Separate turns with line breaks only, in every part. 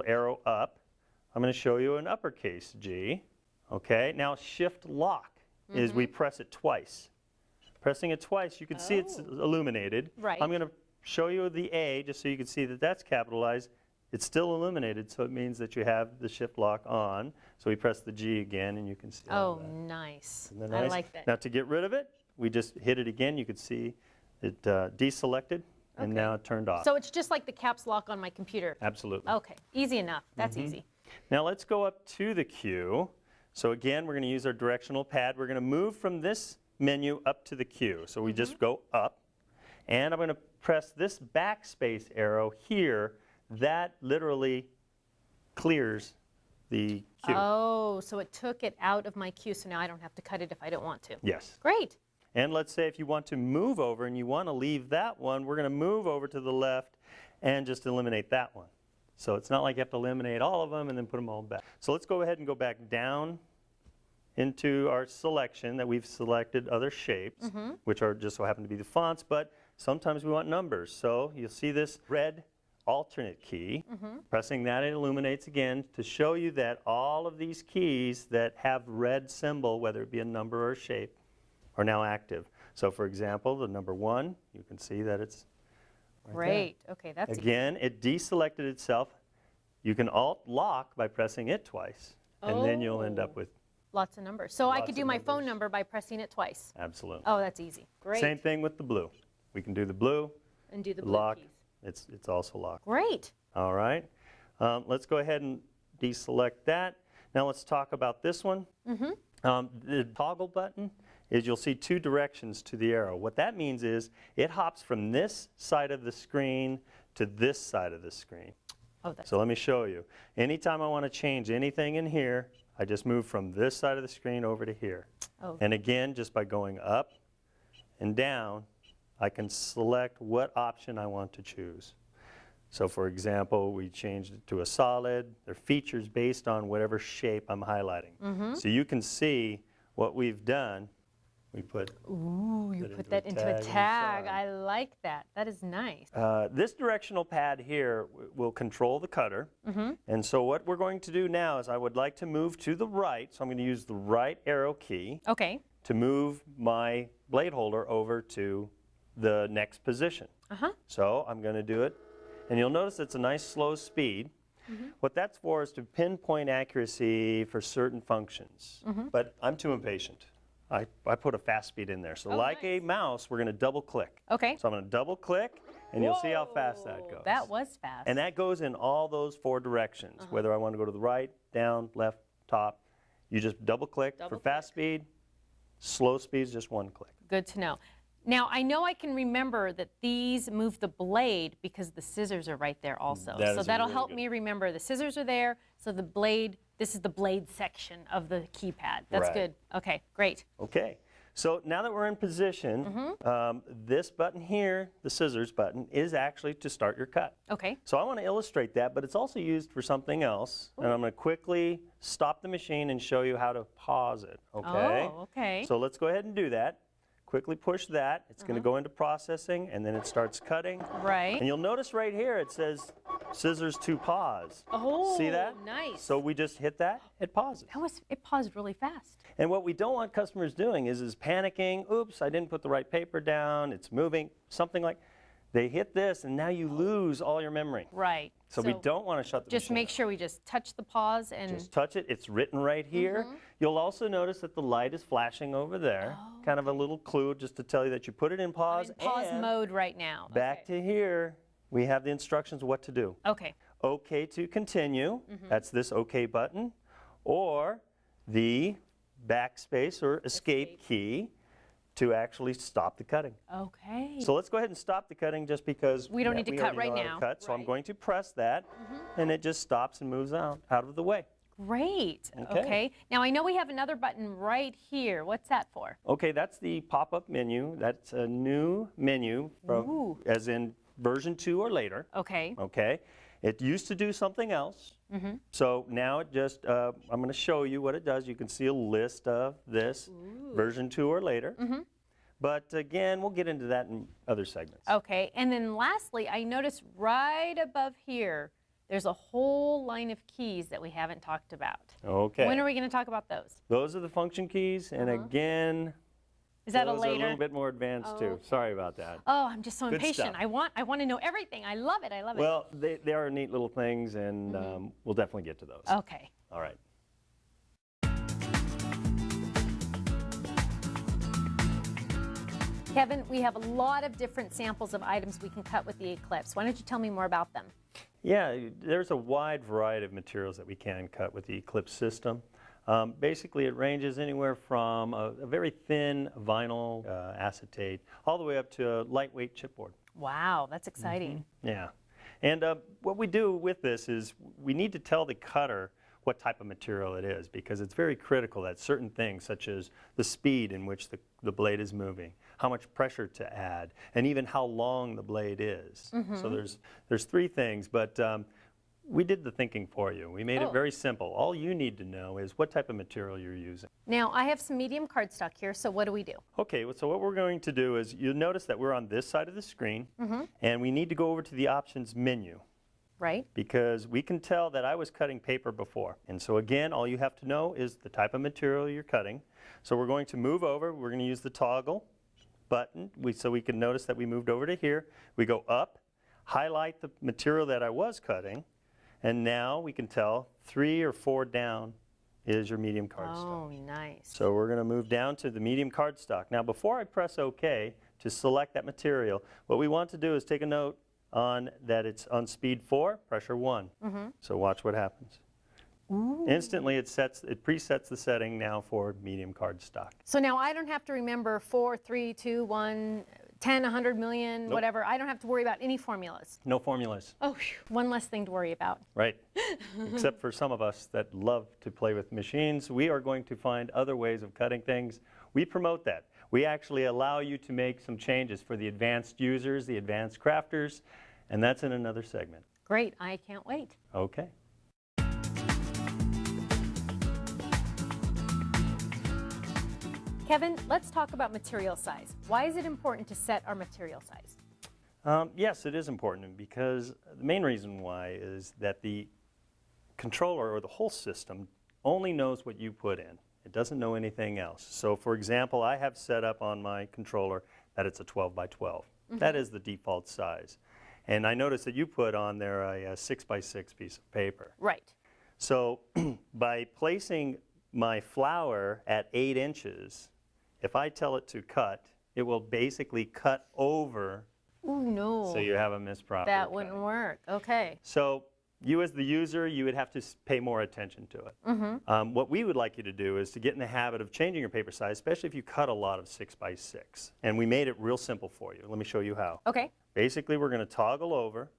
arrow up, I'm going to show you an uppercase G. Okay, now shift lock is we press it twice. Pressing it twice, you can see it's illuminated.
Right.
I'm going to show you the A just so you can see that that's capitalized. It's still illuminated, so it means that you have the shift lock on. So we press the G again, and you can see all that.
Nice.
Isn't that nice?
I like that.
Now to get rid of it, we just hit it again. You can see it deselected, and now it turned off.
So it's just like the caps lock on my computer.
Absolutely.
Okay, easy enough. That's easy.
Now let's go up to the Q. So again, we're going to use our directional pad. We're going to move from this menu up to the Q. So we just go up, and I'm going to press this backspace arrow here. That literally clears the Q.
Oh, so it took it out of my Q, so now I don't have to cut it if I don't want to.
Yes.
Great.
And let's say if you want to move over and you want to leave that one, we're going to move over to the left and just eliminate that one. So it's not like you have to eliminate all of them and then put them all back. So let's go ahead and go back down into our selection that we've selected other shapes, which are just so happen to be the fonts, but sometimes we want numbers. So you'll see this red alternate key. Pressing that, it illuminates again to show you that all of these keys that have red symbol, whether it be a number or a shape, are now active. So for example, the number 1, you can see that it's
Great. Okay, that's
again, it deselected itself. You can alt lock by pressing it twice, and then you'll end up with
lots of numbers. So I could do my phone number by pressing it twice.
absolutely.
Oh, that's easy. Great.
Same thing with the blue. We can do the blue,
And do the blue
lock.
keys.
It's also locked.
Great.
All right. Let's go ahead and deselect that. Now let's talk about this one. The toggle button is you'll see 2 directions to the arrow. What that means is it hops from this side of the screen to this side of the screen.
Oh, that's
So let me show you. Anytime I want to change anything in here, I just move from this side of the screen over to here.
Oh.
And again, just by going up and down, I can select what option I want to choose. So for example, we changed it to a solid. They're features based on whatever shape I'm highlighting. So you can see what we've done. We put
you put that into a tag. I like that. That is nice.
this directional pad here will control the cutter. And so what we're going to do now is I would like to move to the right. So I'm going to use the right arrow key
Okay.
to move my blade holder over to the next position. So I'm going to do it. And you'll notice it's a nice slow speed. What that's for is to pinpoint accuracy for certain functions. But I'm too impatient. I put a fast speed in there. So like a mouse, we're going to double click.
Okay.
So I'm going to double click, and you'll see how fast that goes.
That was fast.
And that goes in all those 4 directions, whether I want to go to the right, down, left, top. You just double click for fast speed. Slow speed is just 1 click.
Good to know. Now, I know I can remember that these move the blade because the scissors are right there also.
That
So
is
that'll
really
help
good.
me remember the scissors are there, so the blade, this is the blade section of the keypad. That's
Right.
good. Okay, great.
Okay. So now that we're in position, this button here, the scissors button, is actually to start your cut.
Okay.
So I want to illustrate that, but it's also used for something else. And I'm going to quickly stop the machine and show you how to pause it. Okay?
Oh, okay.
So let's go ahead and do that. Quickly push that. It's going to go into processing, and then it starts cutting.
Right.
And you'll notice right here it says scissors to pause.
Oh,
See that?
nice.
So we just hit that, it pauses.
It paused really fast.
And what we don't want customers doing is panicking. Oops, I didn't put the right paper down. It's moving. Something like they hit this, and now you lose all your memory.
Right.
So we don't want to shut the
Just
machine
make
off.
sure we just touch the pause and
Just touch it. It's written right here. You'll also notice that the light is flashing over there. Kind of a little clue just to tell you that you put it in pause.
I'm in pause
and
mode right now.
back to here, we have the instructions what to do.
Okay.
OK to continue. That's this OK button. Or the backspace or escape key to actually stop the cutting.
Okay.
So let's go ahead and stop the cutting just because
We don't need to
we
cut
already
right
know how to
now.
cut. So I'm
Right.
going to press that, and it just stops and moves out of the way.
Great.
Okay.
Okay. Now I know we have another button right here. What's that for?
Okay, that's the pop-up menu. That's a new menu, from,
Ooh.
as in version 2 or later.
Okay.
Okay, it used to do something else. So now it just, I'm going to show you what it does. You can see a list of this, version 2 or later. But again, we'll get into that in other segments.
Okay. And then lastly, I noticed right above here, there's a whole line of keys that we haven't talked about.
Okay.
When are we going to talk about those?
Those are the function keys, and again,
Is that a
those are
later?
a little bit more advanced too. Sorry about that.
Oh, I'm just so
Good
impatient.
stuff.
I want to know everything. I love it. I love it.
Well, they are neat little things, and we'll definitely get to those.
Okay.
All right.
Kevin, we have a lot of different samples of items we can cut with the Eclips. Why don't you tell me more about them?
Yeah, there's a wide variety of materials that we can cut with the Eclips system. Basically, it ranges anywhere from a very thin vinyl acetate all the way up to a lightweight chipboard.
Wow, that's exciting.
Yeah. And what we do with this is we need to tell the cutter what type of material it is, because it's very critical that certain things, such as the speed in which the blade is moving, how much pressure to add, and even how long the blade is. So there's three things, but we did the thinking for you. We made it very simple. All you need to know is what type of material you're using.
Now, I have some medium cardstock here, so what do we do?
Okay, so what we're going to do is you'll notice that we're on this side of the screen, and we need to go over to the options menu.
Right.
Because we can tell that I was cutting paper before. And so again, all you have to know is the type of material you're cutting. So we're going to move over. We're going to use the toggle button so we can notice that we moved over to here. We go up, highlight the material that I was cutting, and now we can tell 3 or 4 down is your medium cardstock.
Oh, nice.
So we're going to move down to the medium cardstock. Now before I press OK to select that material, what we want to do is take a note on that it's on speed 4, pressure 1. So watch what happens. Instantly it presets the setting now for medium cardstock.
So now I don't have to remember 4, 3, 2, 1, 10, 100 million, whatever. I don't have to worry about any formulas.
No formulas.
Oh, phew, one less thing to worry about.
Right. Except for some of us that love to play with machines, we are going to find other ways of cutting things. We promote that. We actually allow you to make some changes for the advanced users, the advanced crafters, and that's in another segment.
Great, I can't wait.
Okay.
Kevin, let's talk about material size. Why is it important to set our material size?
Yes, it is important, because the main reason why is that the controller or the whole system only knows what you put in. It doesn't know anything else. So for example, I have set up on my controller that it's a 12 by 12. That is the default size. And I noticed that you put on there a 6 by 6 piece of paper.
Right.
So by placing my flower at 8 inches, if I tell it to cut, it will basically cut over.
Oh, no.
So you have a misproper
That wouldn't work. Okay.
So you as the user, you would have to pay more attention to it. What we would like you to do is to get in the habit of changing your paper size, especially if you cut a lot of 6 by 6. And we made it real simple for you. Let me show you how.
Okay.
Basically, we're going to toggle over.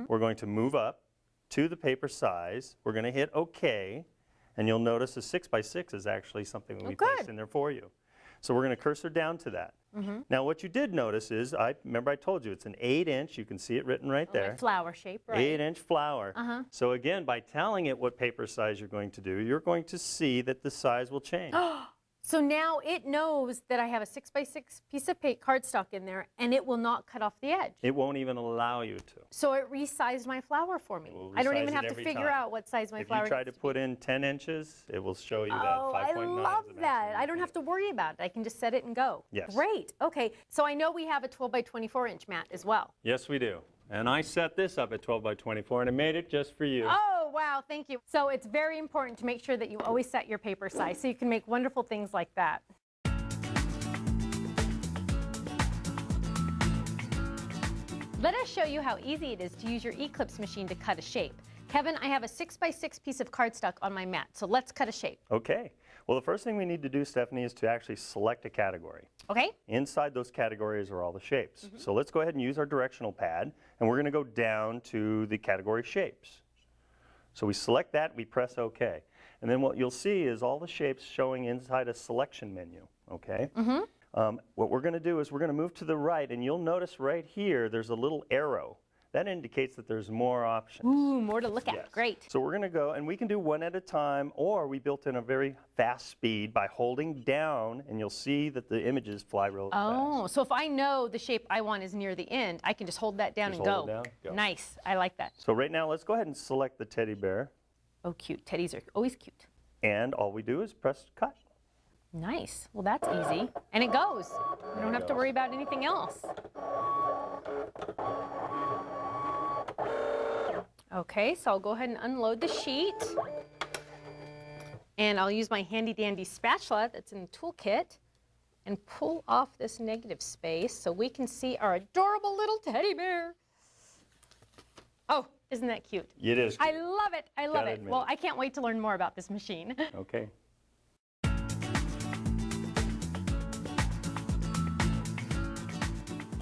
We're going to move up to the paper size. We're going to hit OK. And you'll notice a 6 by 6 is actually something that we placed in there for you. So we're going to cursor down to that. Now what you did notice is, remember I told you it's an 8-inch, you can see it written right there.
Like flower shape, right?
8-inch flower. So again, by telling it what paper size you're going to do, you're going to see that the size will change.
So now it knows that I have a 6 by 6 piece of cardstock in there, and it will not cut off the edge.
It won't even allow you to.
So it resized my flower for me. I don't even have to figure out what size my flower
If you try to
needs
put in 10 inches, it will show you that 5.9
I love
is the
that.
maximum
I don't have to worry about it. I can just set it and go.
Yes.
Great. Okay. So I know we have a 12 by 24 inch mat as well.
Yes, we do. And I set this up at 12 by 24, and I made it just for you.
Oh, wow. Thank you. So it's very important to make sure that you always set your paper size so you can make wonderful things like that. Let us show you how easy it is to use your Eclips machine to cut a shape. Kevin, I have a 6 by 6 piece of cardstock on my mat, so let's cut a shape.
Okay. Well, the first thing we need to do, Stephanie, is to actually select a category.
Okay.
Inside those categories are all the shapes. So let's go ahead and use our directional pad, and we're going to go down to the category shapes. So we select that, we press OK. And then what you'll see is all the shapes showing inside a selection menu. Okay. What we're going to do is we're going to move to the right, and you'll notice right here there's a little arrow that indicates that there's more options.
Ooh, more to look at.
Yes.
Great.
So we're going to go, and we can do one at a time, or we built in a very fast speed by holding down, and you'll see that the images fly real fast.
Oh, so if I know the shape I want is near the end, I can just hold that down
Just
and
hold
go.
it down, go.
Nice. I like that.
So right now, let's go ahead and select the teddy bear,
Oh, cute. Teddies are always cute.
and all we do is press cut.
Nice. Well, that's easy. And it goes. We don't have to worry about anything else. Okay, so I'll go ahead and unload the sheet. And I'll use my handy dandy spatula that's in the toolkit and pull off this negative space so we can see our adorable little teddy bear. Oh, isn't that cute?
It is.
I love it. I love
Gotta
it.
admit
Well,
it.
I can't wait to learn more about this machine.
Okay.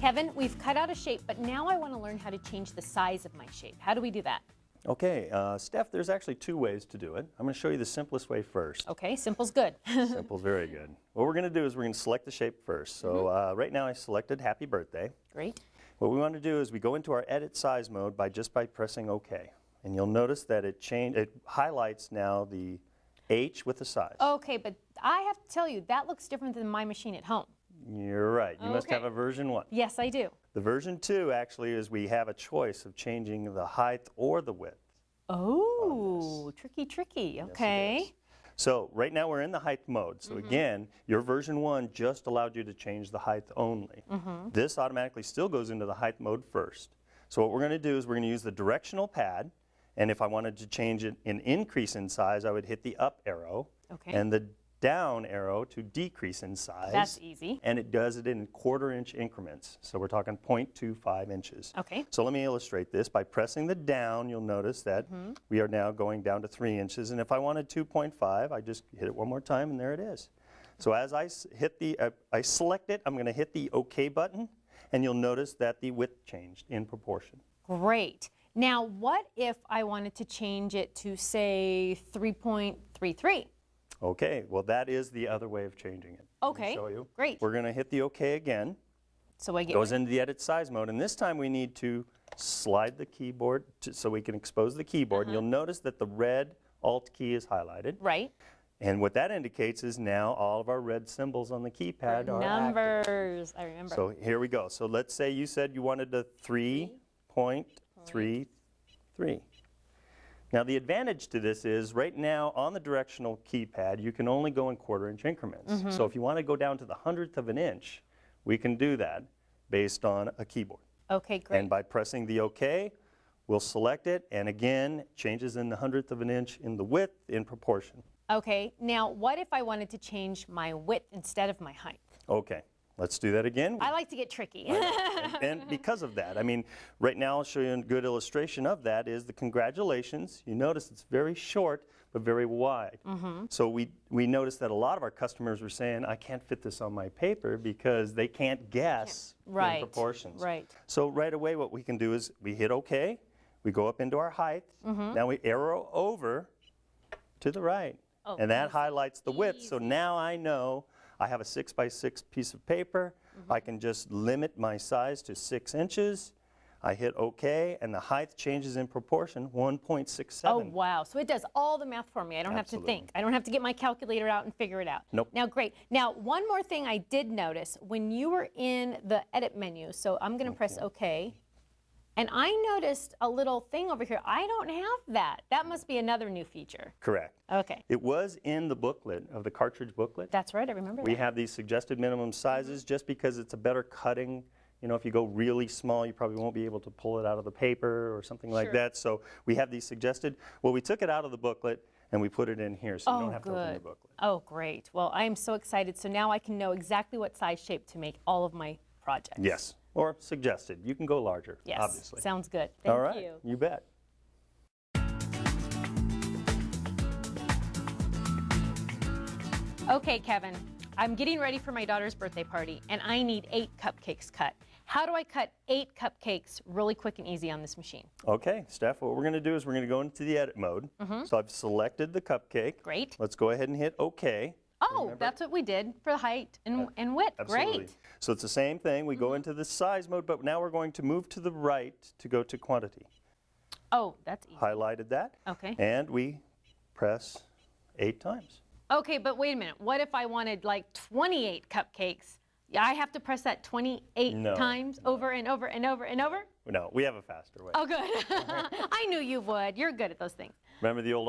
Kevin, we've cut out a shape, but now I want to learn how to change the size of my shape. How do we do that?
Okay, Steph, there's actually two ways to do it. I'm going to show you the simplest way first.
Okay, simple's good.
Simple's very good. What we're going to do is we're going to select the shape first. So right now I selected Happy Birthday.
Great.
What we want to do is we go into our edit size mode by pressing OK. And you'll notice that it highlights now the H with the size.
Okay, but I have to tell you, that looks different than my machine at home.
You're right. You must have
Okay.
a version 1.
Yes, I do.
The version 2 actually is we have a choice of changing the height or the width.
Oh, tricky, tricky. Okay.
is. So right now we're in the height mode. So again, your version 1 just allowed you to change the height only. This automatically still goes into the height mode first. So what we're going to do is we're going to use the directional pad. And if I wanted to change it in increase in size, I would hit the up arrow
Okay.
and the down arrow to decrease in size.
That's easy.
And it does it in 1/4 inch increments. So we're talking 0.25 inches.
Okay.
So let me illustrate this. By pressing the down, you'll notice that we are now going down to 3 inches. And if I wanted 2.5, I just hit it one more time, and there it is. So as I select it, I'm going to hit the OK button, and you'll notice that the width changed in proportion.
Great. Now, what if I wanted to change it to, say, 3.33?
Okay, well, that is the other way of changing it. Let me
Okay,
show you.
great.
We're going to hit the OK again.
So I get
Goes into the edit size mode, and this time we need to slide the keyboard so we can expose the keyboard. And you'll notice that the red Alt key is highlighted.
right.
And what that indicates is now all of our red symbols on the keypad are active.
Numbers. I remember.
So here we go. So let's say you said you wanted a 3.33. Now the advantage to this is right now on the directional keypad you can only go in 1/4 inch increments. So if you want to go down to the 100th of an inch, we can do that based on a keyboard.
Okay, great.
And by pressing the OK, we'll select it, and again, changes in the 100th of an inch in the width in proportion.
Okay, now what if I wanted to change my width instead of my height?
Okay, let's do that again.
I like to get tricky.
And because of that, I mean, right now I'll show you a good illustration of that is the congratulations. You notice it's very short, but very wide. So we noticed that a lot of our customers were saying, I can't fit this on my paper because they can't guess
Right,
in proportions.
right.
So right away what we can do is we hit OK, we go up into our height, now we arrow over to the right.
Oh,
And that
easy,
highlights the width, so
easy.
now I know I have a 6x6 piece of paper. I can just limit my size to 6 inches. I hit OK, and the height changes in proportion, 1.67.
Oh, wow. So it does all the math for me. I don't have to
Absolutely.
think. I don't have to get my calculator out and figure it out.
Nope.
Now, great. Now, one more thing I did notice when you were in the edit menu, so I'm going to press OK, and I noticed a little thing over here. I don't have that. That must be another new feature.
Correct.
Okay.
It was in the booklet, of the cartridge booklet.
That's right. I remember
We
that.
have these suggested minimum sizes just because it's a better cutting. You know, if you go really small, you probably won't be able to pull it out of the paper or something like
Sure.
that. So we have these suggested. Well, we took it out of the booklet and we put it in here, so you
Oh,
don't have to open the
good.
booklet.
Oh, great. Well, I am so excited. So now I can know exactly what size shape to make all of my projects.
Yes, or suggested. You can go larger,
Yes.
obviously.
Sounds good. Thank
All right,
you.
you bet.
Okay, Kevin, I'm getting ready for my daughter's birthday party, and I need 8 cupcakes cut. How do I cut 8 cupcakes really quick and easy on this machine?
Okay, Steph, what we're going to do is we're going to go into the edit mode. So I've selected the cupcake.
Great.
Let's go ahead and hit OK.
Oh,
Remember?
that's what we did for height and width.
Absolutely.
Great.
So it's the same thing. We go into the size mode, but now we're going to move to the right to go to quantity.
Oh, that's easy.
Highlighted that.
Okay.
And we press 8 times.
Okay, but wait a minute. What if I wanted like 28 cupcakes? Yeah, I have to press that 28
No,
times over and over and over and over?
No, we have a faster way.
Oh, good. I knew you would. You're good at those things.
Remember the old